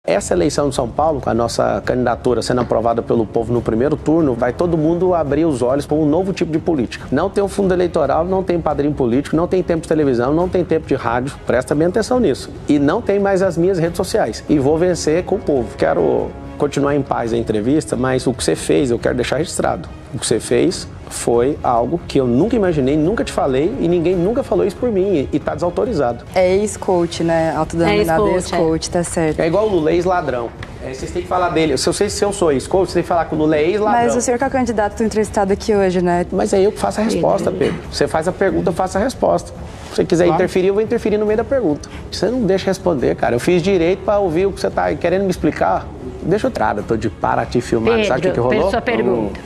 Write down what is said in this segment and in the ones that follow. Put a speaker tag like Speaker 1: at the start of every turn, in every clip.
Speaker 1: Essa eleição de São Paulo, com a nossa candidatura sendo aprovada pelo povo no primeiro turno, vai todo mundo abrir os olhos para um novo tipo de política. Não tem um fundo eleitoral, não tem padrinho político, não tem tempo de televisão, não tem tempo de rádio. Presta bem atenção nisso. E não tem mais as minhas redes sociais. E vou vencer com o povo. Quero continuar em paz a entrevista, mas o que você fez, eu quero deixar registrado. O que você fez foi algo que eu nunca imaginei, nunca te falei e ninguém nunca falou isso por mim e tá desautorizado.
Speaker 2: É ex-coach, né? Autodenominado ex-coach, tá certo.
Speaker 1: É igual o Lula, ex-ladrão. Vocês têm que falar dele. Se eu sou ex-coach, você tem que falar que o Lula é ex-ladrão.
Speaker 2: Mas o senhor que é o candidato do entrevistado aqui hoje, né?
Speaker 1: Mas é eu que faço a resposta, Pedro. Você faz a pergunta, eu faço a resposta. Se você quiser interferir, eu vou interferir no meio da pergunta. Você não deixa responder, cara. Eu fiz direito pra ouvir o que você tá querendo me explicar. Deixa eu entrar, eu tô de para te filmar.
Speaker 3: Pedro,
Speaker 1: sabe o que rolou?
Speaker 3: Sua pergunta.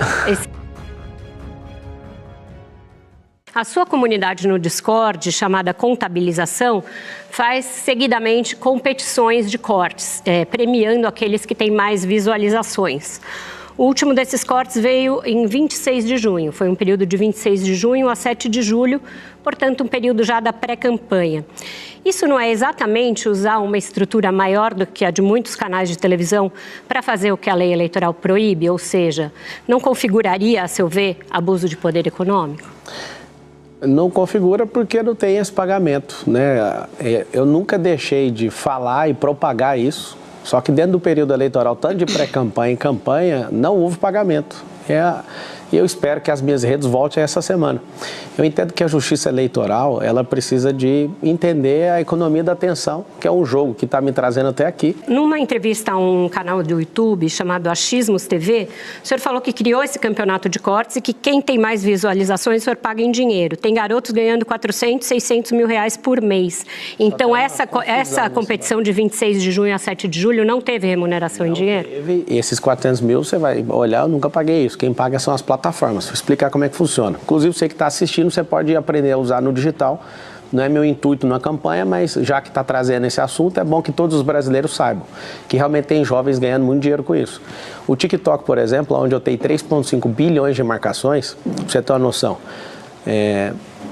Speaker 3: A sua comunidade no Discord, chamada Contabilização, faz seguidamente competições de cortes, premiando aqueles que têm mais visualizações. O último desses cortes veio em 26 de junho, foi um período de 26 de junho a 7 de julho, portanto um período já da pré-campanha. Isso não é exatamente usar uma estrutura maior do que a de muitos canais de televisão para fazer o que a lei eleitoral proíbe, ou seja, não configuraria, a seu ver, abuso de poder econômico?
Speaker 1: Não configura porque não tem esse pagamento, né? Eu nunca deixei de falar e propagar isso, só que dentro do período eleitoral, tanto de pré-campanha e campanha, não houve pagamento. E eu espero que as minhas redes voltem essa semana. Eu entendo que a justiça eleitoral, ela precisa de entender a economia da atenção, que é um jogo que está me trazendo até aqui.
Speaker 3: Numa entrevista a um canal do YouTube chamado Achismos TV, o senhor falou que criou esse campeonato de cortes e que quem tem mais visualizações, o senhor paga em dinheiro. Tem garotos ganhando 400, 600 mil reais por mês. Então, essa competição de 26 de junho a 7 de julho não teve remuneração em dinheiro?
Speaker 1: Teve. Esses 400 mil, você vai olhar, eu nunca paguei isso. Quem paga são as plataformas. Vou explicar como é que funciona. Inclusive, você que está assistindo, você pode aprender a usar no digital. Não é meu intuito na campanha, mas já que está trazendo esse assunto, é bom que todos os brasileiros saibam que realmente tem jovens ganhando muito dinheiro com isso. O TikTok, por exemplo, onde eu tenho 3,5 bilhões de marcações, pra você ter uma noção,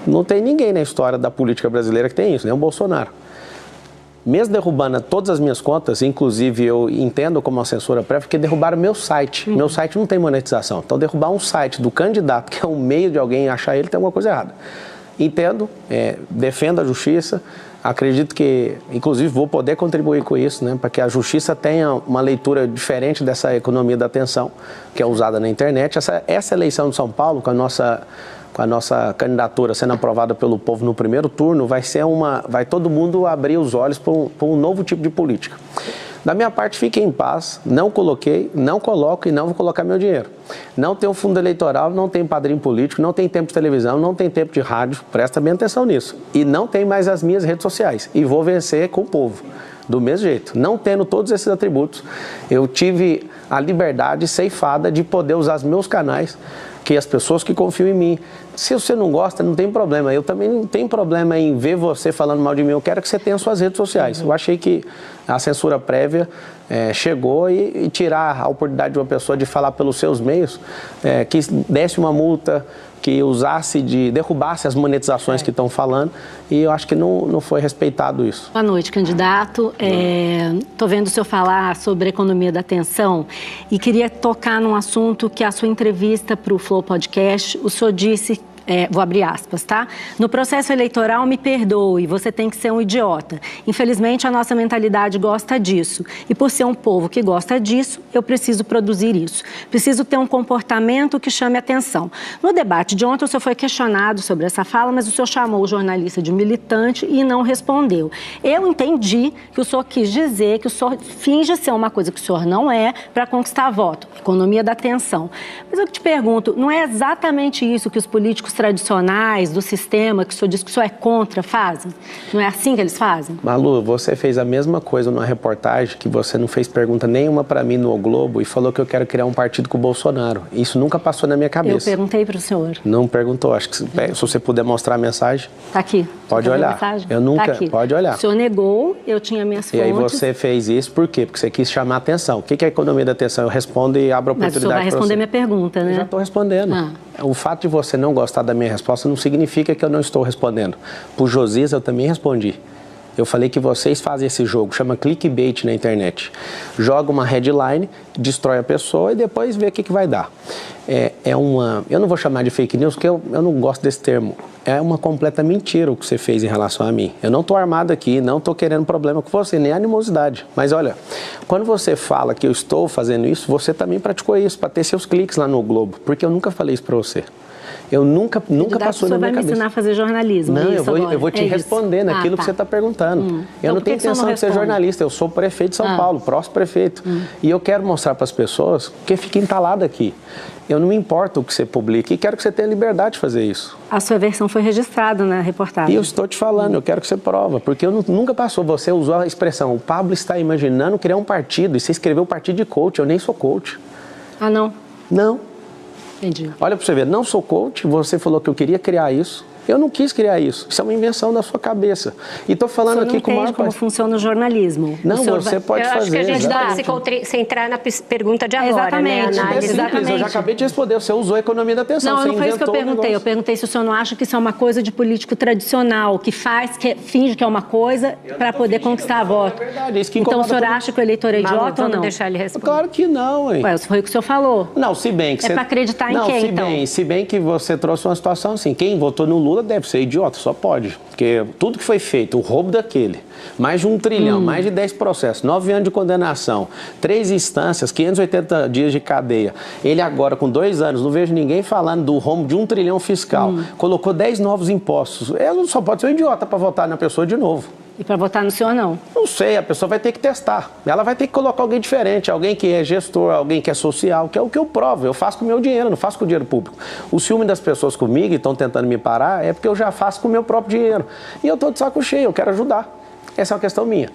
Speaker 1: não tem ninguém na história da política brasileira que tem isso, nem o Bolsonaro. Mesmo derrubando todas as minhas contas, inclusive eu entendo como uma censura prévia, porque derrubaram meu site. Meu site não tem monetização. Então, derrubar um site do candidato, que é um meio de alguém achar ele, tem alguma coisa errada. Entendo, defendo a justiça, acredito que, inclusive, vou poder contribuir com isso, né, para que a justiça tenha uma leitura diferente dessa economia da atenção que é usada na internet. Essa eleição de São Paulo, com a nossa candidatura sendo aprovada pelo povo no primeiro turno, vai todo mundo abrir os olhos para um novo tipo de política. Da minha parte, fiquem em paz, não coloquei, não coloco e não vou colocar meu dinheiro. Não tem um fundo eleitoral, não tem padrinho político, não tem tempo de televisão, não tem tempo de rádio, presta bem atenção nisso. E não tem mais as minhas redes sociais. E vou vencer com o povo, do mesmo jeito. Não tendo todos esses atributos, eu tive a liberdade ceifada de poder usar os meus canais, que as pessoas que confiam em mim. Se você não gosta, não tem problema. Eu também não tenho problema em ver você falando mal de mim. Eu quero que você tenha suas redes sociais. Eu achei que a censura prévia chegou e tirar a oportunidade de uma pessoa de falar pelos seus meios, que desse uma multa, que derrubasse as monetizações que estão falando, e eu acho que não foi respeitado isso.
Speaker 3: Boa noite, candidato. Estou vendo o senhor falar sobre a economia da atenção e queria tocar num assunto que a sua entrevista para o Flow Podcast, o senhor disse, vou abrir aspas, tá? No processo eleitoral, me perdoe, você tem que ser um idiota. Infelizmente, a nossa mentalidade gosta disso. E por ser um povo que gosta disso, eu preciso produzir isso. Preciso ter um comportamento que chame atenção. No debate de ontem, o senhor foi questionado sobre essa fala, mas o senhor chamou o jornalista de militante e não respondeu. Eu entendi que o senhor quis dizer que o senhor finge ser uma coisa que o senhor não é para conquistar voto. Economia da atenção. Mas eu te pergunto, não é exatamente isso que os políticos tradicionais do sistema, que o senhor diz que o senhor é contra, fazem? Não é assim que eles fazem?
Speaker 1: Malu, você fez a mesma coisa numa reportagem que você não fez pergunta nenhuma para mim no O Globo e falou que eu quero criar um partido com o Bolsonaro. Isso nunca passou na minha cabeça.
Speaker 3: Eu perguntei para o senhor.
Speaker 1: Não perguntou. Acho que se você puder mostrar a mensagem.
Speaker 3: Tá aqui.
Speaker 1: Pode olhar. Eu nunca.
Speaker 3: Tá aqui.
Speaker 1: Pode olhar.
Speaker 3: O senhor negou, eu tinha minhas fontes.
Speaker 1: E aí você fez isso por quê? Porque você quis chamar a atenção. O que é a economia da atenção? Eu respondo e abro a oportunidade.
Speaker 3: Mas o senhor vai responder minha pergunta, né?
Speaker 1: Eu já estou respondendo. O fato de você não gostar da minha resposta não significa que eu não estou respondendo. Por Josias, eu também respondi. Eu falei que vocês fazem esse jogo, chama clickbait na internet. Joga uma headline, destrói a pessoa e depois vê o que vai dar. Eu não vou chamar de fake news, porque eu não gosto desse termo. É uma completa mentira o que você fez em relação a mim. Eu não estou armado aqui, não estou querendo problema com você, nem animosidade. Mas olha, quando você fala que eu estou fazendo isso, você também praticou isso, para ter seus cliques lá no Globo. Porque eu nunca falei isso para você. Eu nunca passou na minha cabeça. Você vai me
Speaker 3: ensinar a fazer jornalismo?
Speaker 1: Não, eu vou te responder naquilo que você está perguntando. Eu não tenho intenção de ser jornalista, eu sou prefeito de São Paulo, próximo prefeito. E eu quero mostrar para as pessoas que fica entalado aqui. Eu não me importo o que você publica e quero que você tenha liberdade de fazer isso.
Speaker 3: A sua versão foi registrada na reportagem.
Speaker 1: E eu estou te falando, eu quero que você prova, porque nunca passou. Você usou a expressão, o Pablo está imaginando criar um partido, e você escreveu partido de coach, eu nem sou coach.
Speaker 3: Ah, não?
Speaker 1: Não.
Speaker 3: Entendi.
Speaker 1: Olha para você ver, não sou coach, você falou que eu queria criar isso. Eu não quis criar isso. Isso é uma invenção da sua cabeça. E estou falando aqui com o maior...
Speaker 3: como funciona o jornalismo.
Speaker 1: Não, você pode fazer.
Speaker 4: Eu acho que a gente dá se entrar na pergunta de agora,
Speaker 3: exatamente,
Speaker 4: né?
Speaker 1: Exatamente. Eu já acabei de responder. Você usou a economia da atenção.
Speaker 3: Não, não foi isso que eu perguntei. Eu perguntei se o senhor não acha que isso é uma coisa de político tradicional, que finge que é uma coisa para poder conquistar voto.
Speaker 1: É verdade. Isso que
Speaker 3: então o senhor acha que o eleitor é idiota ou não?
Speaker 4: Deixar ele responder.
Speaker 1: Claro que não, hein?
Speaker 3: Ué, foi o que o senhor falou.
Speaker 1: Não, se bem que
Speaker 3: é para acreditar em quem, então?
Speaker 1: Se bem que você trouxe uma situação assim, quem votou no Lula deve ser idiota. Só pode, porque tudo que foi feito, o roubo daquele, mais de 1 trilhão, mais de 10 processos, 9 anos de condenação, 3 instâncias, 580 dias de cadeia. Ele agora, com 2 anos, não vejo ninguém falando do rombo de 1 trilhão fiscal. Colocou 10 novos impostos. Ele só pode ser um idiota para votar na pessoa de novo.
Speaker 3: E para votar no senhor, não?
Speaker 1: Não sei, a pessoa vai ter que testar. Ela vai ter que colocar alguém diferente, alguém que é gestor, alguém que é social, que é o que eu provo. Eu faço com o meu dinheiro, não faço com o dinheiro público. O ciúme das pessoas comigo e estão tentando me parar é porque eu já faço com o meu próprio dinheiro. E eu estou de saco cheio, eu quero ajudar. Essa é uma questão minha.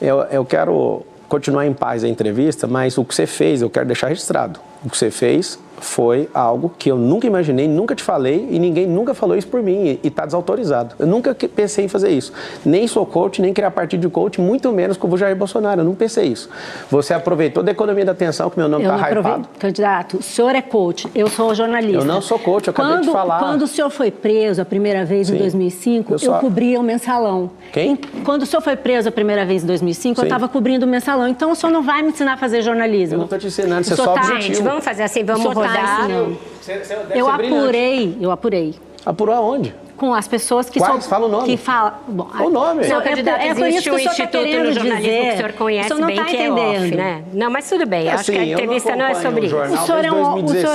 Speaker 1: Eu quero continuar em paz a entrevista, mas o que você fez, eu quero deixar registrado. O que você fez foi algo que eu nunca imaginei, nunca te falei e ninguém nunca falou isso por mim e está desautorizado. Eu nunca pensei em fazer isso. Nem sou coach, nem criar partido de coach, muito menos com o Jair Bolsonaro. Eu não pensei isso. Você aproveitou da economia da atenção, que meu nome está hypado.
Speaker 3: Candidato, o senhor é coach, eu sou jornalista.
Speaker 1: Eu não sou coach, eu acabei de falar.
Speaker 3: Quando o senhor foi preso a primeira vez em 2005, eu cobria o Mensalão.
Speaker 1: Quem?
Speaker 3: Quando o senhor foi preso a primeira vez em 2005, eu estava cobrindo o Mensalão. Então o senhor não vai me ensinar a fazer jornalismo.
Speaker 1: Eu não estou te ensinando, você só objetivo.
Speaker 4: Gente, vamos fazer assim, vamos rodar.
Speaker 3: Eu apurei.
Speaker 1: Apurou aonde?
Speaker 3: Com as pessoas que
Speaker 1: Quais? Fala o nome.
Speaker 3: Que fala...
Speaker 1: Bom, o nome.
Speaker 4: Seu candidato, existe um instituto no jornalismo que o senhor conhece bem, que é off, né? Não, mas tudo bem, acho que a entrevista não é sobre isso.
Speaker 3: O senhor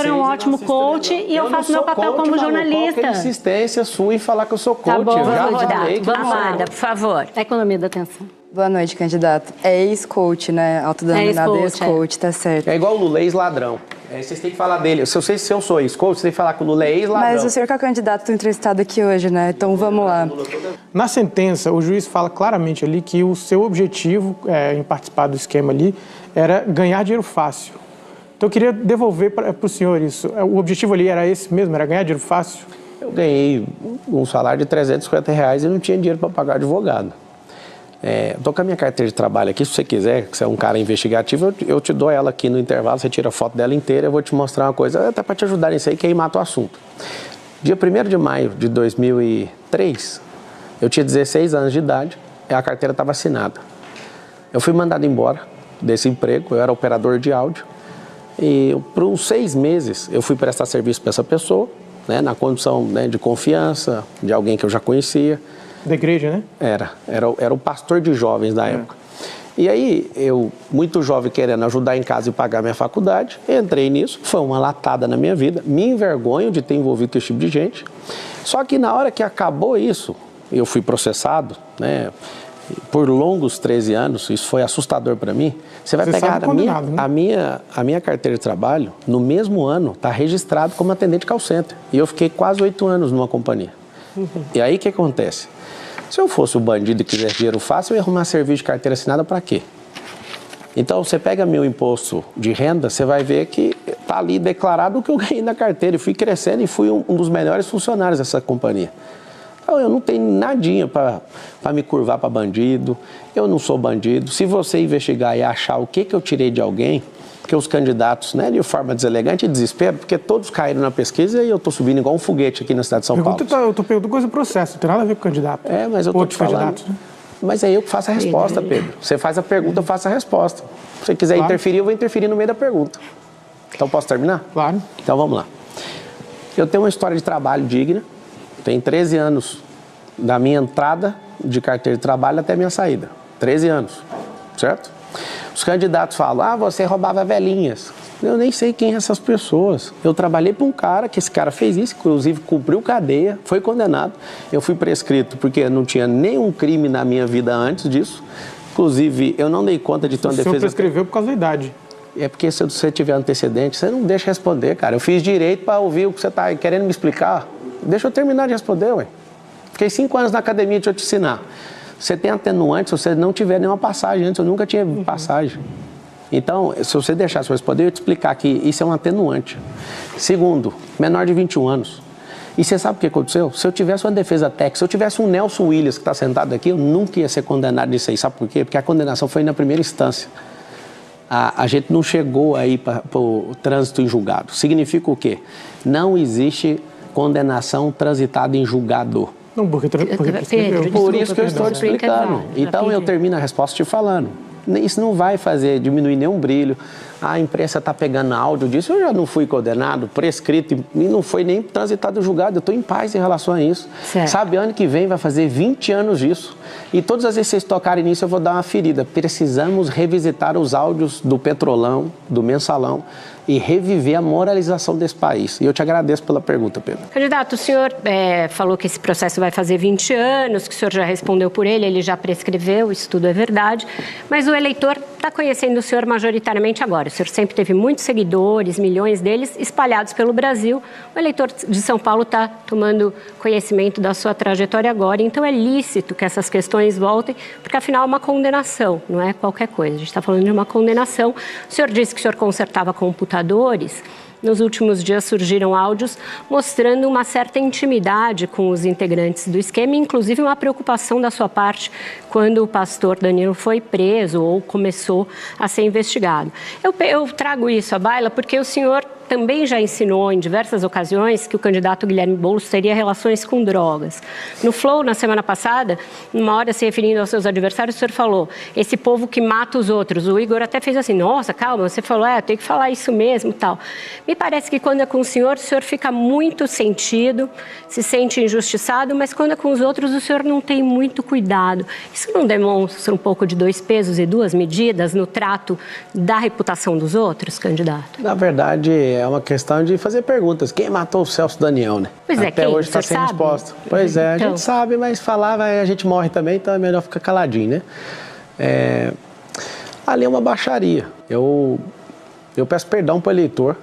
Speaker 3: é um ótimo coach e eu faço meu papel como jornalista.
Speaker 1: Qual é a insistência sua em falar que eu sou coach?
Speaker 3: Tá bom,
Speaker 4: vamos rodar. Amanda, por favor.
Speaker 3: A economia da atenção.
Speaker 2: Boa noite, candidato. É ex-coach, né? Autodenominado ex-coach, tá certo.
Speaker 1: É igual o Lula, ex-ladrão. Vocês têm que falar dele. Se eu sou ex-coach, você tem que falar que o Lula é ex-ladrão.
Speaker 2: Mas o senhor que é o candidato entrevistado aqui hoje, né? Então vamos lá.
Speaker 5: Na sentença, o juiz fala claramente ali que o seu objetivo em participar do esquema ali era ganhar dinheiro fácil. Então eu queria devolver para o senhor isso. O objetivo ali era esse mesmo? Era ganhar dinheiro fácil?
Speaker 1: Eu ganhei um salário de R$350 e não tinha dinheiro para pagar advogado. Estou com a minha carteira de trabalho aqui, se você quiser, que você é um cara investigativo, eu te dou ela aqui no intervalo, você tira a foto dela inteira, eu vou te mostrar uma coisa, até para te ajudar nisso aí, que aí mata o assunto. Dia 1º de maio de 2003, eu tinha 16 anos de idade e a carteira estava assinada. Eu fui mandado embora desse emprego, eu era operador de áudio, e por uns 6 meses eu fui prestar serviço para essa pessoa, né, na condição, né, de confiança, de alguém que eu já conhecia.
Speaker 5: Da igreja, né?
Speaker 1: Era o pastor de jovens da época. E aí, eu, muito jovem, querendo ajudar em casa e pagar minha faculdade, entrei nisso, foi uma latada na minha vida, me envergonho de ter envolvido com esse tipo de gente. Só que na hora que acabou isso, eu fui processado, né, por longos 13 anos, isso foi assustador para mim. Você vai pegar a minha carteira de trabalho, no mesmo ano, está registrado como atendente de call center. E eu fiquei quase 8 anos numa companhia. E aí, o que acontece? Se eu fosse o bandido e quisesse dinheiro fácil, eu ia arrumar serviço de carteira assinada para quê? Então, você pega meu imposto de renda, você vai ver que está ali declarado o que eu ganhei na carteira. E fui crescendo e fui um dos melhores funcionários dessa companhia. Então, eu não tenho nadinha para me curvar para bandido. Eu não sou bandido. Se você investigar e achar o que eu tirei de alguém, porque os candidatos, né, de forma deselegante e desespero, porque todos caíram na pesquisa e eu estou subindo igual um foguete aqui na cidade de São Paulo.
Speaker 5: Eu estou perguntando coisa do processo, não tem nada a ver com o candidato.
Speaker 1: Mas eu estou te falando. Mas é eu que faço a resposta, Pedro. Você faz a pergunta, eu faço a resposta. Se você quiser interferir, eu vou interferir no meio da pergunta. Então, posso terminar?
Speaker 5: Claro.
Speaker 1: Então, vamos lá. Eu tenho uma história de trabalho digna. Tem 13 anos da minha entrada de carteira de trabalho até a minha saída. 13 anos, certo? Os candidatos falam, você roubava velhinhas. Eu nem sei quem são essas pessoas. Eu trabalhei para um cara, que esse cara fez isso, inclusive cumpriu cadeia, foi condenado. Eu fui prescrito porque não tinha nenhum crime na minha vida antes disso. Inclusive, eu não dei conta de ter uma defesa... O senhor
Speaker 5: prescreveu por causa da idade.
Speaker 1: É porque se você tiver antecedente, você não deixa responder, cara. Eu fiz direito para ouvir o que você está querendo me explicar. Deixa eu terminar de responder, ué. Fiquei 5 anos na academia, deixa eu te ensinar. Você tem atenuante se você não tiver nenhuma passagem antes. Eu nunca tinha passagem. Então, se você deixasse eu responder, eu ia te explicar que isso é um atenuante. Segundo, menor de 21 anos. E você sabe o que aconteceu? Se eu tivesse uma defesa técnica, se eu tivesse um Nelson Williams que está sentado aqui, eu nunca ia ser condenado disso aí. Sabe por quê? Porque a condenação foi na primeira instância. A gente não chegou aí para o trânsito em julgado. Significa o quê? Não existe condenação transitada em julgado.
Speaker 5: Não, porque
Speaker 1: Pedro, por isso que eu estou te explicando. Então eu termino a resposta te falando. Isso não vai diminuir nenhum brilho. A imprensa está pegando áudio disso. Eu já não fui condenado, prescrito e não foi nem transitado em julgado. Eu estou em paz em relação a isso. Certo. Sabe, ano que vem vai fazer 20 anos disso. E todas as vezes que vocês tocarem nisso, eu vou dar uma ferida. Precisamos revisitar os áudios do Petrolão, do Mensalão, e reviver a moralização desse país. E eu te agradeço pela pergunta, Pedro.
Speaker 4: Candidato, o senhor falou que esse processo vai fazer 20 anos, que o senhor já respondeu por ele já prescreveu, isso tudo é verdade, mas o eleitor está conhecendo o senhor majoritariamente agora. O senhor sempre teve muitos seguidores, milhões deles espalhados pelo Brasil. O eleitor de São Paulo está tomando conhecimento da sua trajetória agora, então é lícito que essas questões voltem, porque afinal é uma condenação, não é qualquer coisa. A gente está falando de uma condenação. O senhor disse que o senhor consertava computadores. Nos últimos dias surgiram áudios mostrando uma certa intimidade com os integrantes do esquema, inclusive uma preocupação da sua parte quando o pastor Danilo foi preso ou começou a ser investigado. Eu trago isso à baila porque o senhor também já ensinou em diversas ocasiões que o candidato Guilherme Boulos teria relações com drogas. No Flow, na semana passada, numa hora se referindo aos seus adversários, o senhor falou, esse povo que mata os outros. O Igor até fez assim, nossa, calma, você falou, tem que falar isso mesmo, tal. Me parece que quando é com o senhor fica muito sentido, se sente injustiçado, mas quando é com os outros, o senhor não tem muito cuidado. Isso não demonstra um pouco de 2 pesos e 2 medidas no trato da reputação dos outros, candidato?
Speaker 1: Na verdade, é uma questão de fazer perguntas. Quem matou o Celso Daniel, né?
Speaker 4: Pois é,
Speaker 1: até hoje está sem resposta. Pois é, então... a gente sabe, mas falar, a gente morre também, então é melhor ficar caladinho, né? Ali é uma baixaria. Eu peço perdão para o eleitor,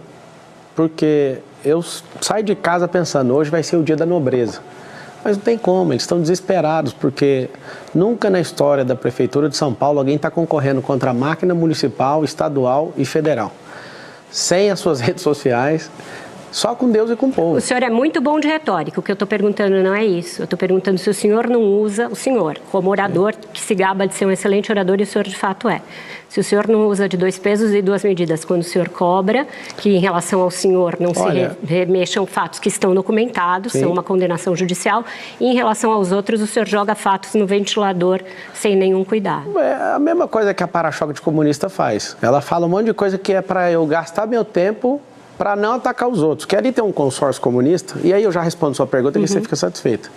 Speaker 1: porque eu saio de casa pensando, hoje vai ser o dia da nobreza. Mas não tem como, eles estão desesperados, porque nunca na história da Prefeitura de São Paulo alguém está concorrendo contra a máquina municipal, estadual e federal. Sem as suas redes sociais, só com Deus e com o povo.
Speaker 4: O senhor é muito bom de retórica, o que eu estou perguntando não é isso. Eu estou perguntando se o senhor não usa, o senhor, como orador, que se gaba de ser um excelente orador, e o senhor de fato é. Se o senhor não usa de 2 pesos e 2 medidas quando o senhor cobra, que em relação ao senhor não se remexam fatos que estão documentados, são uma condenação judicial, e em relação aos outros, o senhor joga fatos no ventilador sem nenhum cuidado.
Speaker 1: É a mesma coisa que a para-choque de comunista faz. Ela fala um monte de coisa que é para eu gastar meu tempo para não atacar os outros. Querem ter um consórcio comunista? E aí eu já respondo sua pergunta e você fica satisfeito.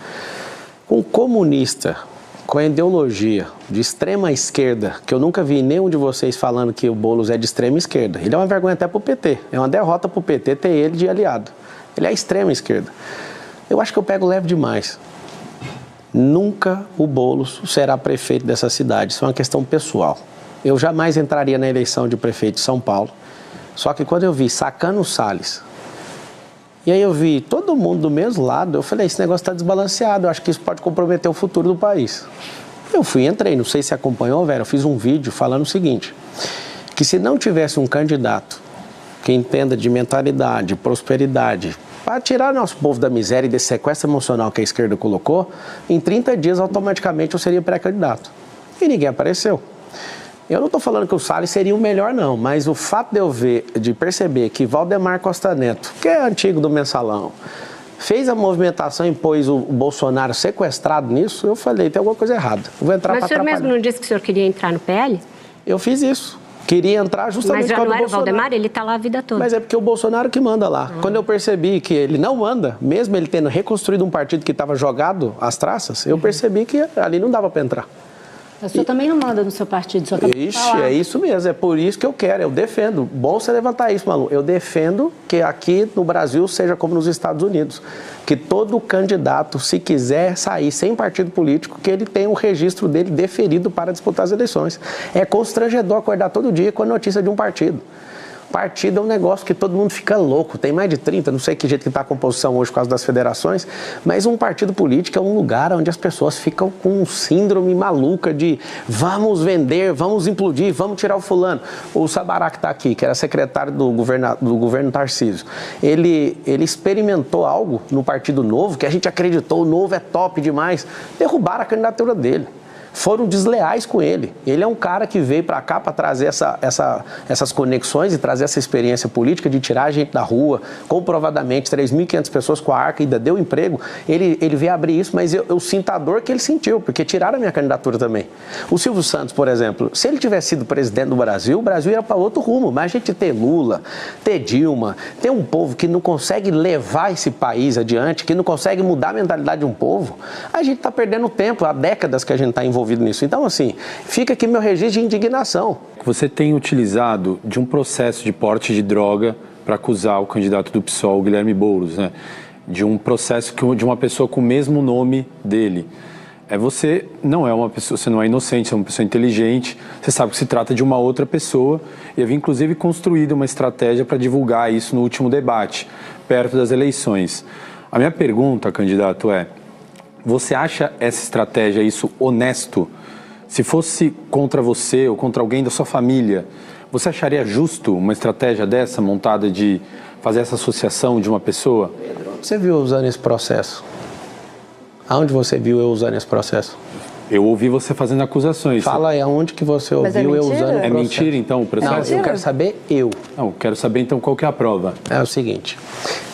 Speaker 1: Um comunista com a ideologia de extrema esquerda, que eu nunca vi nenhum de vocês falando que o Boulos é de extrema esquerda. Ele é uma vergonha até para o PT. É uma derrota para o PT ter ele de aliado. Ele é extrema esquerda. Eu acho que eu pego leve demais. Nunca o Boulos será prefeito dessa cidade. Isso é uma questão pessoal. Eu jamais entraria na eleição de prefeito de São Paulo. Só que quando eu vi Sacano Salles, e aí eu vi todo mundo do mesmo lado, eu falei, esse negócio está desbalanceado, eu acho que isso pode comprometer o futuro do país. Eu entrei, não sei se acompanhou, Vera, eu fiz um vídeo falando o seguinte, que se não tivesse um candidato que entenda de mentalidade, prosperidade, para tirar nosso povo da miséria e desse sequestro emocional que a esquerda colocou, em 30 dias automaticamente eu seria pré-candidato. E ninguém apareceu. Eu não estou falando que o Salles seria o melhor, não, mas o fato de perceber que Valdemar Costa Neto, que é antigo do Mensalão, fez a movimentação e pôs o Bolsonaro sequestrado nisso, eu falei, tem alguma coisa errada. Eu vou entrar.
Speaker 4: Mas o senhor mesmo não disse que o senhor queria entrar no PL?
Speaker 1: Eu fiz isso. Queria entrar justamente
Speaker 4: por causa do Bolsonaro. Mas já não era o Valdemar? Ele está lá a vida toda.
Speaker 1: Mas é porque o Bolsonaro que manda lá. Quando eu percebi que ele não manda, mesmo ele tendo reconstruído um partido que estava jogado às traças, eu percebi que ali não dava para entrar.
Speaker 3: O senhor também não manda no seu partido, só
Speaker 1: Ixi, é isso mesmo, é por isso que eu quero, eu defendo. Bom você levantar isso, Malu. Eu defendo que aqui no Brasil seja como nos Estados Unidos. Que todo candidato, se quiser sair sem partido político, que ele tenha o registro dele deferido para disputar as eleições. É constrangedor acordar todo dia com a notícia de um partido. Partido é um negócio que todo mundo fica louco, tem mais de 30, não sei que jeito que está a composição hoje por causa das federações, mas um partido político é um lugar onde as pessoas ficam com um síndrome maluca de vamos vender, vamos implodir, vamos tirar o fulano. O Sabará que está aqui, que era secretário do governo Tarcísio, ele experimentou algo no Partido Novo, que a gente acreditou, o Novo é top demais, derrubaram a candidatura dele. Foram desleais com ele. Ele é um cara que veio para cá para trazer essas conexões e trazer essa experiência política de tirar a gente da rua, comprovadamente, 3.500 pessoas com a Arca ainda deu emprego. Ele veio abrir isso, mas eu sinto a dor que ele sentiu, porque tiraram a minha candidatura também. O Silvio Santos, por exemplo, se ele tivesse sido presidente do Brasil, o Brasil ia para outro rumo, mas a gente ter Lula, ter Dilma, ter um povo que não consegue levar esse país adiante, que não consegue mudar a mentalidade de um povo, a gente está perdendo tempo, há décadas que a gente está envolvido nisso. Então, assim, fica aqui meu registro de indignação.
Speaker 6: Você tem utilizado de um processo de porte de droga para acusar o candidato do PSOL, Guilherme Boulos, né? De um processo de uma pessoa com o mesmo nome dele. Você não é uma pessoa, você não é inocente, você é uma pessoa inteligente, você sabe que se trata de uma outra pessoa e havia inclusive construído uma estratégia para divulgar isso no último debate, perto das eleições. A minha pergunta, candidato, você acha essa estratégia, isso honesto? Se fosse contra você ou contra alguém da sua família, você acharia justo uma estratégia dessa, montada de fazer essa associação de uma pessoa?
Speaker 1: Você viu eu usando esse processo? Aonde você viu eu usando esse processo?
Speaker 6: Eu ouvi você fazendo acusações.
Speaker 1: Fala aí, aonde que você ouviu eu usando o processo?
Speaker 6: É mentira, então, o processo?
Speaker 1: Não, eu quero saber eu.
Speaker 6: Não, quero saber, então, qual que é a prova.
Speaker 1: É o seguinte,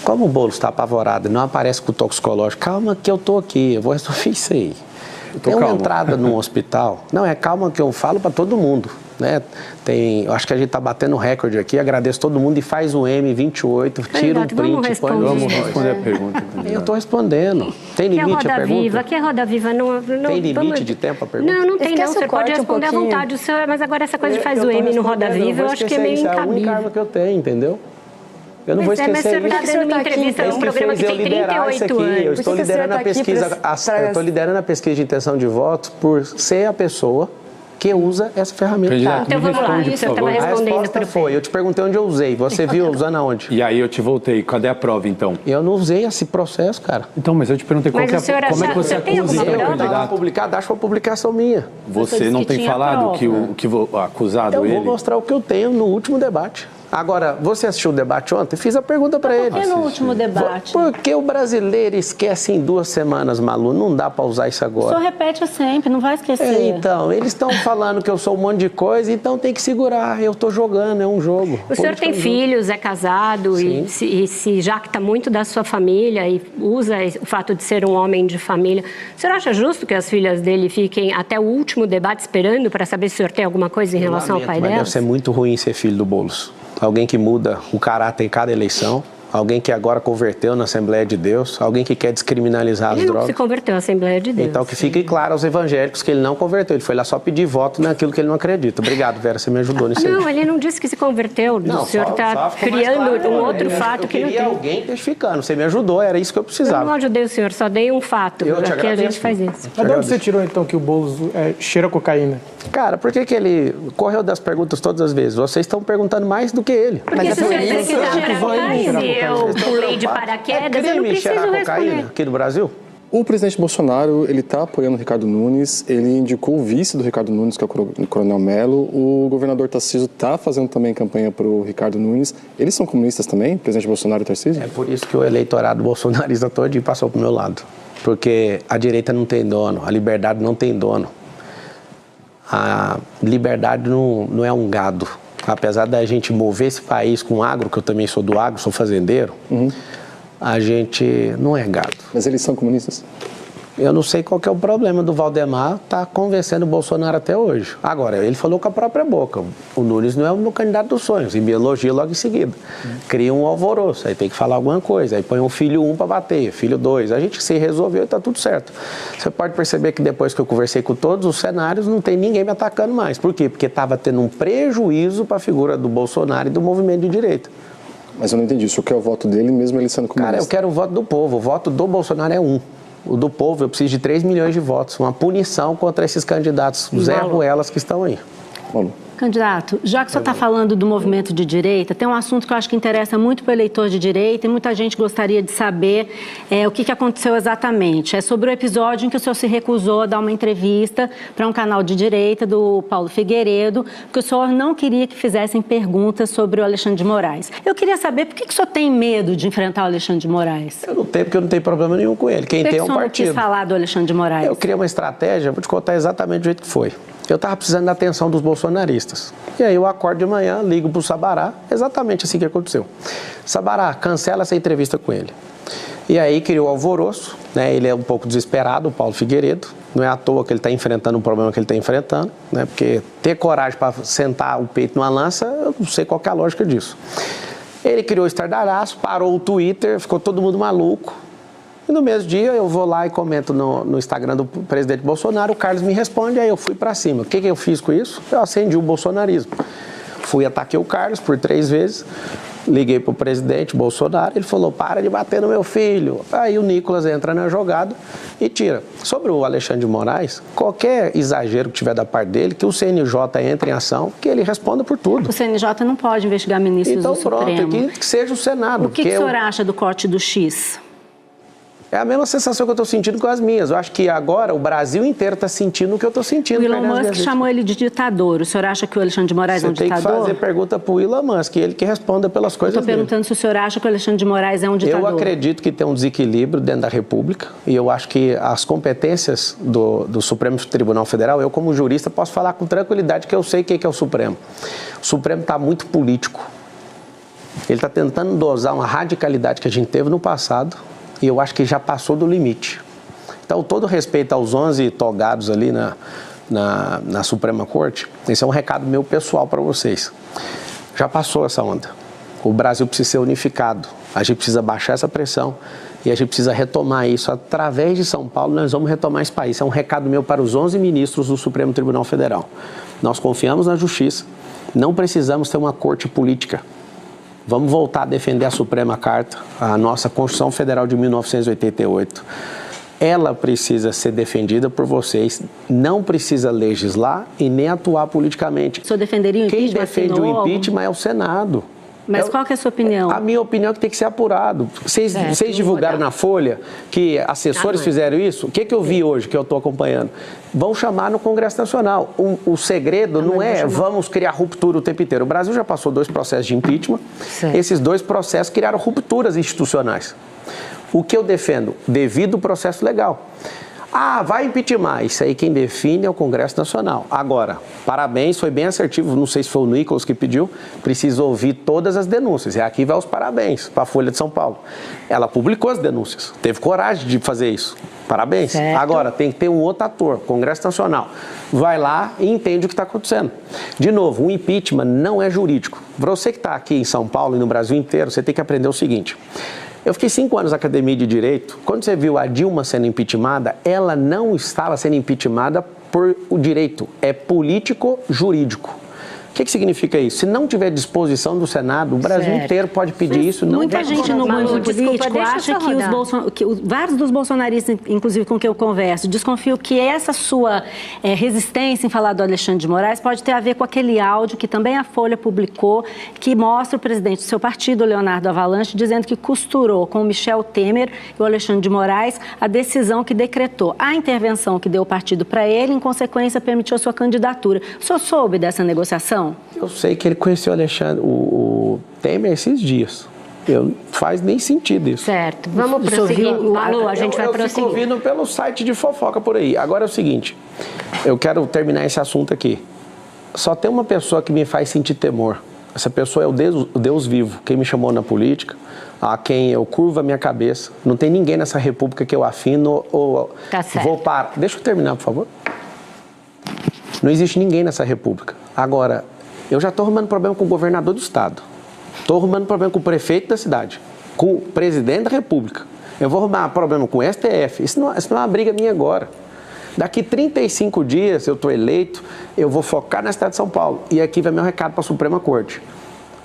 Speaker 1: como o Boulos está apavorado e não aparece com o toxicológico, calma que eu tô aqui, eu vou resolver isso aí. Tem uma entrada num hospital, não, é calma que eu falo para todo mundo, né? Eu acho que a gente está batendo recorde aqui, agradeço todo mundo e faz o M28, tira um print, põe no...
Speaker 6: Vamos responder a pergunta.
Speaker 1: Eu estou respondendo. Tem limite a pergunta?
Speaker 4: Que é Roda Viva? Não,
Speaker 1: tem limite de tempo a pergunta?
Speaker 4: Não tem não, você pode responder à vontade, mas agora essa coisa de faz o M no Roda Viva, eu acho que é meio incabível. É a única arma que
Speaker 1: eu tenho, entendeu? Eu não vou esquecer isso.
Speaker 4: Mas você está dando uma entrevista num programa que tem 38 anos.
Speaker 1: Eu estou liderando a pesquisa, eu estou liderando a pesquisa de intenção de votos por ser a pessoa que usa essa ferramenta.
Speaker 4: Então vamos lá, você estava respondendo.
Speaker 1: A resposta foi, eu te perguntei onde eu usei, você viu usando aonde?
Speaker 6: E aí eu te voltei, cadê a prova então?
Speaker 1: Eu não usei esse processo, cara.
Speaker 6: Então, mas eu te perguntei como é que você acusa
Speaker 1: o candidato. Publicado, acho que foi uma publicação minha.
Speaker 6: Você não tem falado que o acusado ele...
Speaker 1: Eu vou mostrar o que eu tenho no último debate. Agora, você assistiu o debate ontem? Fiz a pergunta para ele.
Speaker 3: Por que no último debate?
Speaker 1: Porque o brasileiro esquece em 2 semanas, Malu. Não dá para usar isso agora.
Speaker 3: O senhor repete sempre, não vai esquecer.
Speaker 1: Então, eles estão falando que eu sou um monte de coisa, então tem que segurar. Eu estou jogando, é um jogo.
Speaker 4: O senhor tem filhos, é casado, e se jacta muito da sua família e usa o fato de ser um homem de família. O senhor acha justo que as filhas dele fiquem até o último debate esperando para saber se o senhor tem alguma coisa em relação ao pai dela?
Speaker 1: Deve ser muito ruim ser filho do Boulos. Alguém que muda o caráter em cada eleição, alguém que agora converteu na Assembleia de Deus, alguém que quer descriminalizar as drogas.
Speaker 4: Ele não se converteu à Assembleia de Deus.
Speaker 1: Então que fique claro aos evangélicos que ele não converteu, ele foi lá só pedir voto naquilo que ele não acredita. Obrigado, Vera, você me ajudou nisso aí.
Speaker 4: Não, ele não disse que se converteu, o senhor está criando um outro fato que não tem.
Speaker 1: Eu queria alguém testificando, você me ajudou, era isso que eu precisava.
Speaker 4: Eu não ajudei o senhor, só dei um fato, aqui a gente faz isso.
Speaker 5: Mas de onde você tirou então que o Boulos cheira cocaína?
Speaker 1: Cara, por que ele correu das perguntas todas as vezes? Vocês estão perguntando mais do que ele.
Speaker 4: Porque se você quiser tirar cocaína, eu pulei de paraquedas, eu não preciso responder.
Speaker 1: Aqui no Brasil?
Speaker 7: O presidente Bolsonaro, ele está apoiando o Ricardo Nunes, ele indicou o vice do Ricardo Nunes, que é o Coronel Mello. O governador Tarcísio está fazendo também campanha para o Ricardo Nunes. Eles são comunistas também, presidente Bolsonaro e Tarcísio?
Speaker 1: É por isso que o eleitorado bolsonarista todo passou para o meu lado. Porque a direita não tem dono, a liberdade não tem dono. A liberdade não é um gado. Apesar da gente mover esse país com agro, que eu também sou do agro, sou fazendeiro, A gente não é gado.
Speaker 7: Mas eles são comunistas?
Speaker 1: Eu não sei qual que é o problema do Valdemar tá convencendo o Bolsonaro até hoje. Agora, ele falou com a própria boca. O Nunes não é o meu candidato dos sonhos. E me elogia logo em seguida. Cria um alvoroço, aí tem que falar alguma coisa. Aí põe um filho 1 para bater, filho 2. A gente se resolveu e tá tudo certo. Você pode perceber que depois que eu conversei com todos os cenários, não tem ninguém me atacando mais. Por quê? Porque estava tendo um prejuízo para a figura do Bolsonaro e do movimento de direita.
Speaker 7: Mas eu não entendi. Isso que é o voto dele, mesmo ele sendo comunista?
Speaker 1: Cara, eu quero o voto do povo. O voto do Bolsonaro é 1. O do povo, eu preciso de 3 milhões de votos. Uma punição contra esses candidatos Zé Ruelas que estão aí.
Speaker 7: Malu.
Speaker 3: Candidato, já que o senhor está falando do movimento de direita, tem um assunto que eu acho que interessa muito para o eleitor de direita e muita gente gostaria de saber o que aconteceu exatamente. É sobre o episódio em que o senhor se recusou a dar uma entrevista para um canal de direita do Paulo Figueiredo, porque o senhor não queria que fizessem perguntas sobre o Alexandre de Moraes. Eu queria saber por que o senhor tem medo de enfrentar o Alexandre de Moraes?
Speaker 1: Eu não tenho, porque eu não tenho problema nenhum com ele. Quem tem é um partido.
Speaker 3: Por que o senhor não quis falar do Alexandre de Moraes?
Speaker 1: Eu criei uma estratégia, vou te contar exatamente do jeito que foi. Eu estava precisando da atenção dos bolsonaristas. E aí eu acordo de manhã, ligo para o Sabará, exatamente assim que aconteceu. Sabará, cancela essa entrevista com ele. E aí criou alvoroço, né? Ele é um pouco desesperado, o Paulo Figueiredo. Não é à toa que ele está enfrentando o problema que ele está enfrentando, né? Porque ter coragem para sentar o peito numa lança, eu não sei qual que é a lógica disso. Ele criou o estardalhaço, parou o Twitter, ficou todo mundo maluco. E no mesmo dia eu vou lá e comento no Instagram do presidente Bolsonaro, o Carlos me responde, aí eu fui para cima. O que eu fiz com isso? Eu acendi o bolsonarismo. Fui, ataquei o Carlos por 3 vezes, liguei para o presidente Bolsonaro, ele falou, para de bater no meu filho. Aí o Nicolas entra na jogada e tira. Sobre o Alexandre de Moraes, qualquer exagero que tiver da parte dele, que o CNJ entre em ação, que ele responda por tudo.
Speaker 3: O CNJ não pode investigar ministros do Supremo.
Speaker 1: Então pronto, que seja o Senado.
Speaker 3: O que o senhor acha do corte do X?
Speaker 1: É a mesma sensação que eu estou sentindo com as minhas. Eu acho que agora o Brasil inteiro está sentindo o que eu estou sentindo.
Speaker 3: O Elon Musk chamou ele de ditador. O senhor acha que o Alexandre de Moraes é um ditador?
Speaker 1: Você tem que fazer pergunta para o Elon Musk, ele que responda pelas coisas dele.
Speaker 3: Estou perguntando se o senhor acha que o Alexandre de Moraes é um ditador.
Speaker 1: Eu acredito que tem um desequilíbrio dentro da República e eu acho que as competências do Supremo Tribunal Federal, eu como jurista posso falar com tranquilidade que eu sei o que é o Supremo. O Supremo está muito político. Ele está tentando dosar uma radicalidade que a gente teve no passado. E eu acho que já passou do limite. Então, todo respeito aos 11 togados ali na Suprema Corte, esse é um recado meu pessoal para vocês. Já passou essa onda. O Brasil precisa ser unificado. A gente precisa baixar essa pressão e a gente precisa retomar isso. Através de São Paulo, nós vamos retomar esse país. É um recado meu para os 11 ministros do Supremo Tribunal Federal. Nós confiamos na justiça. Não precisamos ter uma corte política. Vamos voltar a defender a Suprema Carta, a nossa Constituição Federal de 1988. Ela precisa ser defendida por vocês, não precisa legislar e nem atuar politicamente.
Speaker 3: O senhor defenderia o impeachment?
Speaker 1: Quem defende o impeachment é o Senado.
Speaker 3: Mas qual que é a sua opinião?
Speaker 1: A minha opinião é que tem que ser apurado. Vocês divulgaram na Folha que assessores fizeram isso? O que eu vi hoje, que eu estou acompanhando? Vão chamar no Congresso Nacional. O segredo não é vamos criar ruptura o tempo inteiro. O Brasil já passou 2 processos de impeachment. Certo. Esses 2 processos criaram rupturas institucionais. O que eu defendo? Devido ao processo legal. Ah, vai impeachment. Isso aí quem define é o Congresso Nacional. Agora, parabéns, foi bem assertivo. Não sei se foi o Nicolas que pediu. Precisa ouvir todas as denúncias. E aqui vai os parabéns para a Folha de São Paulo. Ela publicou as denúncias. Teve coragem de fazer isso. Parabéns. Certo. Agora, tem que ter um outro ator, Congresso Nacional. Vai lá e entende o que está acontecendo. De novo, o impeachment não é jurídico. Para você que está aqui em São Paulo e no Brasil inteiro, você tem que aprender o seguinte. Eu fiquei 5 anos na Academia de Direito. Quando você viu a Dilma sendo impeachmentada, ela não estava sendo impeachmentada por o direito, é político-jurídico. O que significa isso? Se não tiver disposição do Senado, o Brasil inteiro pode pedir isso. Não
Speaker 3: muita gente no mundo político acha que vários dos bolsonaristas, inclusive com quem eu converso, desconfiam que essa sua resistência em falar do Alexandre de Moraes pode ter a ver com aquele áudio que também a Folha publicou, que mostra o presidente do seu partido, Leonardo Avalanche, dizendo que costurou com o Michel Temer e o Alexandre de Moraes a decisão que decretou a intervenção que deu o partido para ele, em consequência permitiu a sua candidatura. O senhor soube dessa negociação?
Speaker 1: Eu sei que ele conheceu o Temer esses dias. Não faz nem sentido isso.
Speaker 4: Certo. Vamos prosseguir. Malu, a gente vai prosseguir.
Speaker 1: Eu fico ouvindo pelo site de fofoca por aí. Agora é o seguinte, eu quero terminar esse assunto aqui. Só tem uma pessoa que me faz sentir temor. Essa pessoa é o Deus vivo, quem me chamou na política, a quem eu curvo a minha cabeça. Não tem ninguém nessa república que eu afino ou vou parar. Deixa eu terminar, por favor. Não existe ninguém nessa república. Agora, eu já estou arrumando problema com o governador do estado. Estou arrumando problema com o prefeito da cidade, com o presidente da república. Eu vou arrumar problema com o STF. Isso não é uma briga minha agora. Daqui 35 dias eu estou eleito, eu vou focar na cidade de São Paulo. E aqui vai meu recado para a Suprema Corte.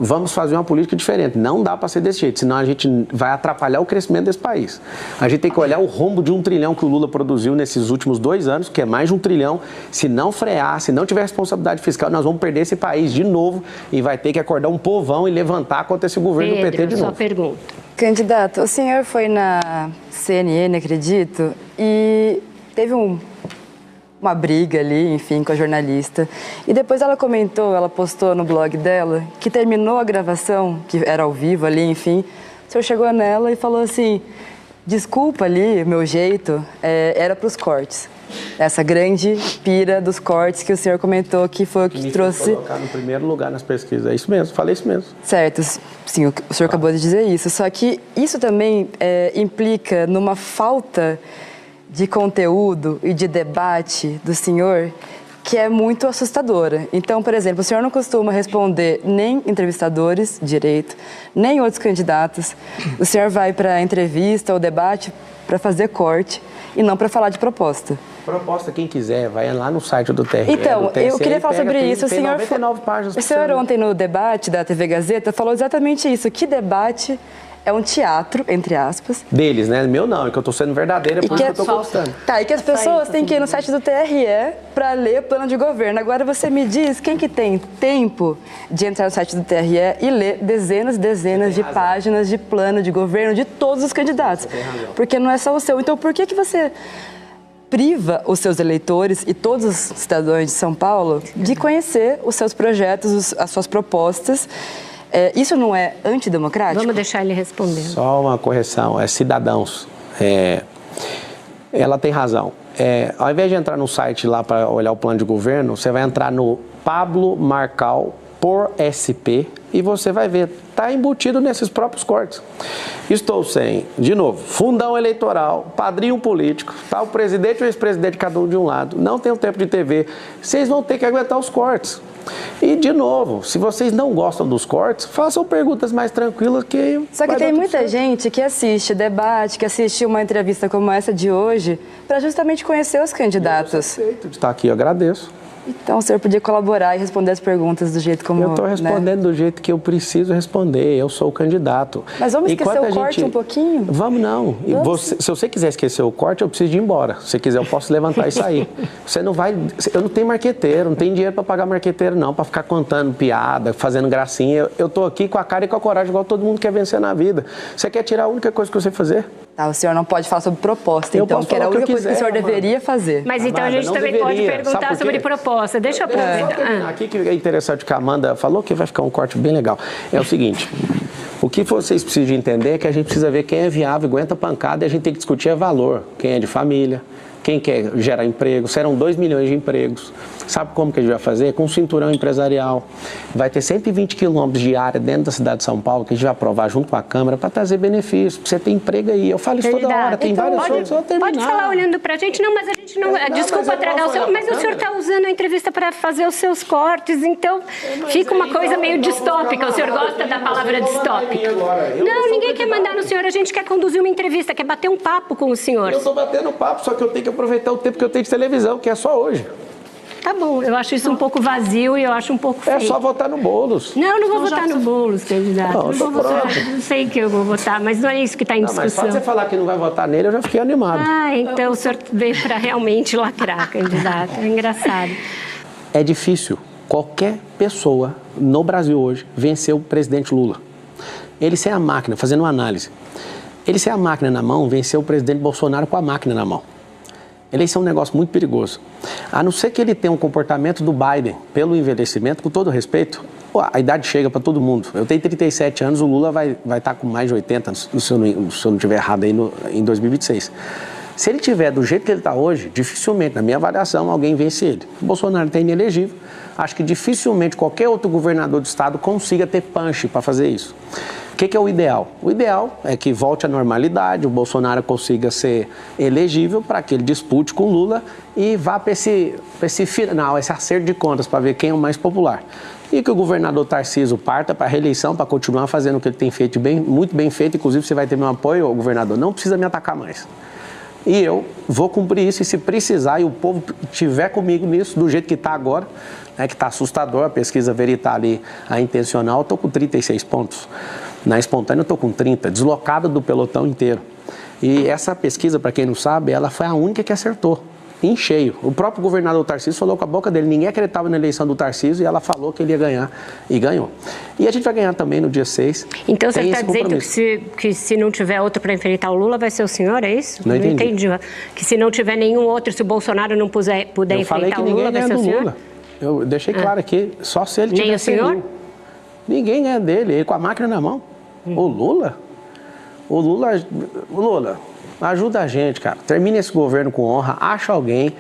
Speaker 1: Vamos fazer uma política diferente. Não dá para ser desse jeito, senão a gente vai atrapalhar o crescimento desse país. A gente tem que olhar o rombo de 1 trilhão que o Lula produziu nesses últimos 2 anos, que é mais de 1 trilhão. Se não frear, se não tiver responsabilidade fiscal, nós vamos perder esse país de novo e vai ter que acordar um povão e levantar contra esse governo do PT de novo.
Speaker 4: Sua pergunta.
Speaker 2: Candidato, o senhor foi na CNN, acredito, e teve uma briga ali, enfim, com a jornalista. E depois ela comentou, ela postou no blog dela, que terminou a gravação, que era ao vivo ali, enfim. O senhor chegou nela e falou assim, desculpa ali, meu jeito, era para os cortes. Essa grande pira dos cortes que o senhor comentou que foi o que trouxe...
Speaker 1: colocar no primeiro lugar nas pesquisas, é isso mesmo, falei isso mesmo.
Speaker 2: Certo, sim, o senhor acabou de dizer isso, só que isso também implica numa falta de conteúdo e de debate do senhor que é muito assustadora. Então, por exemplo, o senhor não costuma responder nem entrevistadores direito, nem outros candidatos. O senhor vai para entrevista ou debate para fazer corte e não para falar de proposta.
Speaker 1: Proposta, quem quiser, vai lá no site do TRE.
Speaker 2: Então, eu queria falar sobre isso.
Speaker 1: O
Speaker 2: senhor ontem no debate da TV Gazeta falou exatamente isso. Que debate é um teatro, entre aspas.
Speaker 1: Deles, né? Meu não, é que eu tô sendo verdadeira, por isso que eu tô postando.
Speaker 2: Tá, e que as pessoas têm que ir no site do TRE para ler o plano de governo. Agora você me diz, quem que tem tempo de entrar no site do TRE e ler dezenas e dezenas de páginas de plano de governo de todos os candidatos? Porque não é só o seu. Então, por que você priva os seus eleitores e todos os cidadãos de São Paulo de conhecer os seus projetos, as suas propostas? Isso não é antidemocrático?
Speaker 4: Vamos deixar ele responder.
Speaker 1: Só uma correção, cidadãos. Ela tem razão. Ao invés de entrar no site lá para olhar o plano de governo, você vai entrar no Pablo Marcal por SP e você vai ver, está embutido nesses próprios cortes. Estou sem, de novo, fundão eleitoral, padrinho político, tá o presidente e o ex-presidente cada um de um lado, não tem o tempo de TV, vocês vão ter que aguentar os cortes. E, de novo, se vocês não gostam dos cortes, façam perguntas mais tranquilas que...
Speaker 2: Só que tem muita gente que assiste debate, que assiste uma entrevista como essa de hoje, para justamente conhecer os candidatos.
Speaker 1: Eu sou satisfeito de estar aqui, eu agradeço.
Speaker 2: Então, o senhor podia colaborar e responder as perguntas do jeito como...
Speaker 1: Eu estou respondendo do jeito que eu preciso responder, eu sou o candidato.
Speaker 2: Mas vamos esquecer o corte um pouquinho?
Speaker 1: Vamos não. Se você quiser esquecer o corte, eu preciso de ir embora. Se você quiser, eu posso levantar e sair. Você não vai... Eu não tenho marqueteiro, não tenho dinheiro para pagar marqueteiro não, para ficar contando piada, fazendo gracinha. Eu estou aqui com a cara e com a coragem, igual todo mundo quer vencer na vida. Você quer tirar a única coisa que você fazer?
Speaker 2: Tá, o senhor não pode falar sobre proposta, então, que era a única coisa que o senhor deveria fazer.
Speaker 4: Mas então a gente também pode perguntar sobre proposta. Deixa eu aproveitar.
Speaker 1: Aqui que é interessante que a Amanda falou, que vai ficar um corte bem legal. É o seguinte, o que vocês precisam entender é que a gente precisa ver quem é viável, aguenta pancada, e a gente tem que discutir valor. Quem é de família, quem quer gerar emprego, serão 2 milhões de empregos. Sabe como que a gente vai fazer? Com um cinturão empresarial. Vai ter 120 quilômetros de área dentro da cidade de São Paulo, que a gente vai aprovar junto com a Câmara para trazer benefícios, para você ter emprego aí. Eu falo isso toda hora, tem
Speaker 4: então,
Speaker 1: vários outros.
Speaker 4: Pode falar olhando para a gente, não, mas a gente não... desculpa tragar o seu... Mas o senhor está usando a entrevista para fazer os seus cortes, então fica uma coisa meio distópica. O senhor gosta da palavra distópica? Não, ninguém quer mandar no senhor, a gente quer conduzir uma entrevista, quer bater um papo com o senhor.
Speaker 1: Eu estou batendo papo, só que eu tenho que aproveitar o tempo que eu tenho de televisão, que é só hoje.
Speaker 4: Tá bom, eu acho isso um pouco vazio e eu acho um pouco feio.
Speaker 1: É só votar no Boulos.
Speaker 4: Não, não vou votar no Boulos, candidato. Não vou votar. Não sei que eu vou votar, mas não é isso que está em discussão.
Speaker 1: Mas só você falar que não vai votar nele, eu já fiquei animado.
Speaker 4: Então o senhor veio para realmente lacrar, candidato. É engraçado.
Speaker 1: É difícil qualquer pessoa no Brasil hoje vencer o presidente Lula. Ele sem a máquina, fazendo uma análise. Ele sem a máquina na mão, venceu o presidente Bolsonaro com a máquina na mão. Eleição é um negócio muito perigoso. A não ser que ele tenha um comportamento do Biden, pelo envelhecimento, com todo respeito, a idade chega para todo mundo. Eu tenho 37 anos, o Lula vai estar com mais de 80, se eu não estiver errado, aí em 2026. Se ele tiver do jeito que ele está hoje, dificilmente, na minha avaliação, alguém vence ele. O Bolsonaro está inelegível. Acho que dificilmente qualquer outro governador do estado consiga ter punch para fazer isso. O que é o ideal? O ideal é que volte à normalidade, o Bolsonaro consiga ser elegível para que ele dispute com o Lula e vá para esse final, esse acerto de contas, para ver quem é o mais popular. E que o governador Tarcísio parta para a reeleição, para continuar fazendo o que ele tem feito muito bem feito. Inclusive, você vai ter meu apoio, governador, não precisa me atacar mais. E eu vou cumprir isso, e se precisar, e o povo estiver comigo nisso, do jeito que está agora, né, que está assustador, a pesquisa Veritas ali, a intencional, eu estou com 36 pontos. Na espontânea eu estou com 30, deslocado do pelotão inteiro. E essa pesquisa, para quem não sabe, ela foi a única que acertou, em cheio. O próprio governador Tarcísio falou com a boca dele, ninguém acreditava na eleição do Tarcísio, e ela falou que ele ia ganhar, e ganhou. E a gente vai ganhar também no dia 6.
Speaker 4: Então você está dizendo que se não tiver outro para enfrentar o Lula, vai ser o senhor, é isso?
Speaker 1: Não entendi.
Speaker 4: Que se não tiver nenhum outro, se o Bolsonaro não puder enfrentar o Lula, vai ser o senhor?
Speaker 1: Lula. Eu deixei claro aqui, só se ele tiver.
Speaker 4: Nem o senhor?
Speaker 1: Ninguém ganha dele, ele com a máquina na mão. O Lula, ajuda a gente, cara. Termina esse governo com honra, acha alguém.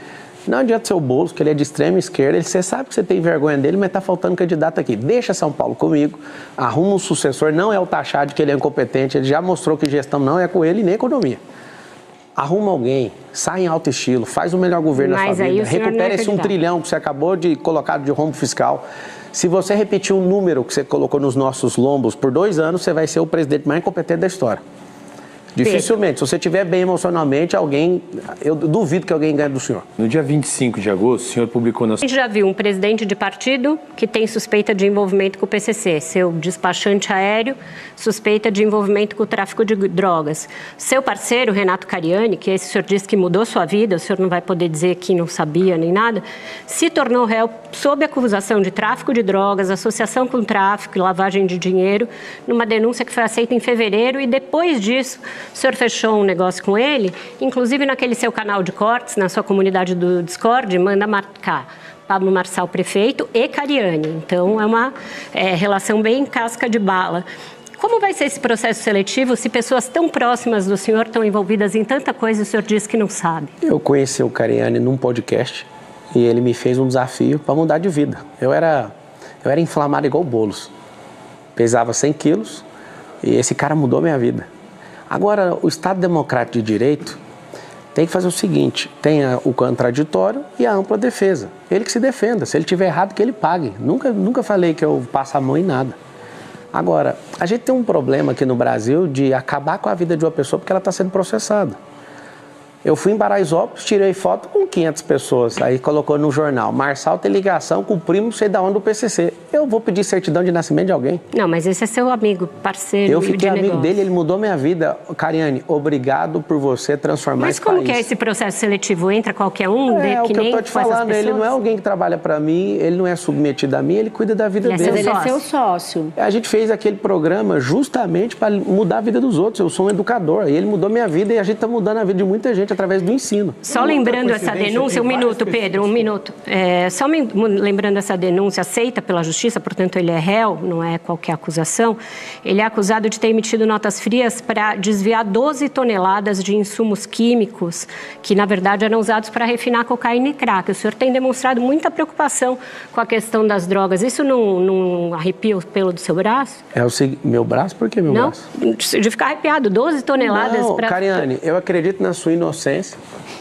Speaker 1: Não adianta ser o Boulos, que ele é de extrema esquerda. Você sabe que você tem vergonha dele, mas tá faltando candidato aqui. Deixa São Paulo comigo, arruma um sucessor. Não é o taxado que ele é incompetente, ele já mostrou que gestão não é com ele nem economia. Arruma alguém, sai em alto estilo, faz o melhor governo da sua vida, recupera esse 1 trilhão que você acabou de colocar de rombo fiscal. Se você repetir o número que você colocou nos nossos lombos por 2 anos, você vai ser o presidente mais incompetente da história. Dificilmente. Se você estiver bem emocionalmente, eu duvido que alguém ganhe do senhor.
Speaker 6: No dia 25 de agosto, o senhor publicou na...
Speaker 4: A gente já viu um presidente de partido que tem suspeita de envolvimento com o PCC. Seu despachante aéreo, suspeita de envolvimento com o tráfico de drogas. Seu parceiro, Renato Cariani, que esse senhor disse que mudou sua vida, o senhor não vai poder dizer que não sabia nem nada, se tornou réu sob acusação de tráfico de drogas, associação com tráfico e lavagem de dinheiro, numa denúncia que foi aceita em fevereiro, e depois disso o senhor fechou um negócio com ele, inclusive naquele seu canal de cortes, na sua comunidade do Discord, manda marcar Pablo Marçal, prefeito, e Cariani. Então, é uma relação bem casca de bala. Como vai ser esse processo seletivo se pessoas tão próximas do senhor estão envolvidas em tanta coisa e o senhor diz que não sabe?
Speaker 1: Eu conheci o Cariani num podcast e ele me fez um desafio para mudar de vida. Eu era inflamado igual o Boulos. Pesava 100 quilos e esse cara mudou minha vida. Agora, o Estado Democrático de Direito tem que fazer o seguinte, tem o contraditório e a ampla defesa. Ele que se defenda, se ele tiver errado, que ele pague. Nunca falei que eu passo a mão em nada. Agora, a gente tem um problema aqui no Brasil de acabar com a vida de uma pessoa porque ela está sendo processada. Eu fui em Paraisópolis, tirei foto com 500 pessoas, aí colocou no jornal, Marçal tem ligação com o primo, sei da onde, do PCC. Eu vou pedir certidão de nascimento de alguém?
Speaker 4: Não, mas esse é seu amigo, parceiro de negócio.
Speaker 1: Eu fiquei amigo dele, ele mudou minha vida. Cariani, obrigado por você transformar esse país.
Speaker 4: Mas como que é esse processo seletivo? Entra qualquer um?
Speaker 1: É o que eu tô te falando, ele não é alguém que trabalha para mim, ele não é submetido a mim, ele cuida da vida dele.
Speaker 3: Ele é seu sócio.
Speaker 1: A gente fez aquele programa justamente para mudar a vida dos outros. Eu sou um educador, e ele mudou minha vida e a gente está mudando a vida de muita gente através do ensino.
Speaker 4: Só lembrando essa denúncia, um minuto, Pedro, um minuto. Só lembrando essa denúncia aceita pela Justiça, portanto ele é réu, não é qualquer acusação, ele é acusado de ter emitido notas frias para desviar 12 toneladas de insumos químicos que, na verdade, eram usados para refinar cocaína e crack. O senhor tem demonstrado muita preocupação com a questão das drogas. Isso não arrepia o pelo do seu braço?
Speaker 1: Meu braço? Por que meu braço?
Speaker 4: De ficar arrepiado, 12 toneladas para...
Speaker 1: Cariani, eu acredito na sua inocência,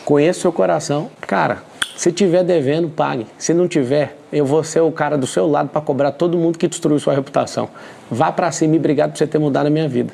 Speaker 1: conheço seu coração. Cara, se tiver devendo, pague. Se não tiver, eu vou ser o cara do seu lado para cobrar todo mundo que destruiu sua reputação. Vá para cima e obrigado por você ter mudado a minha vida.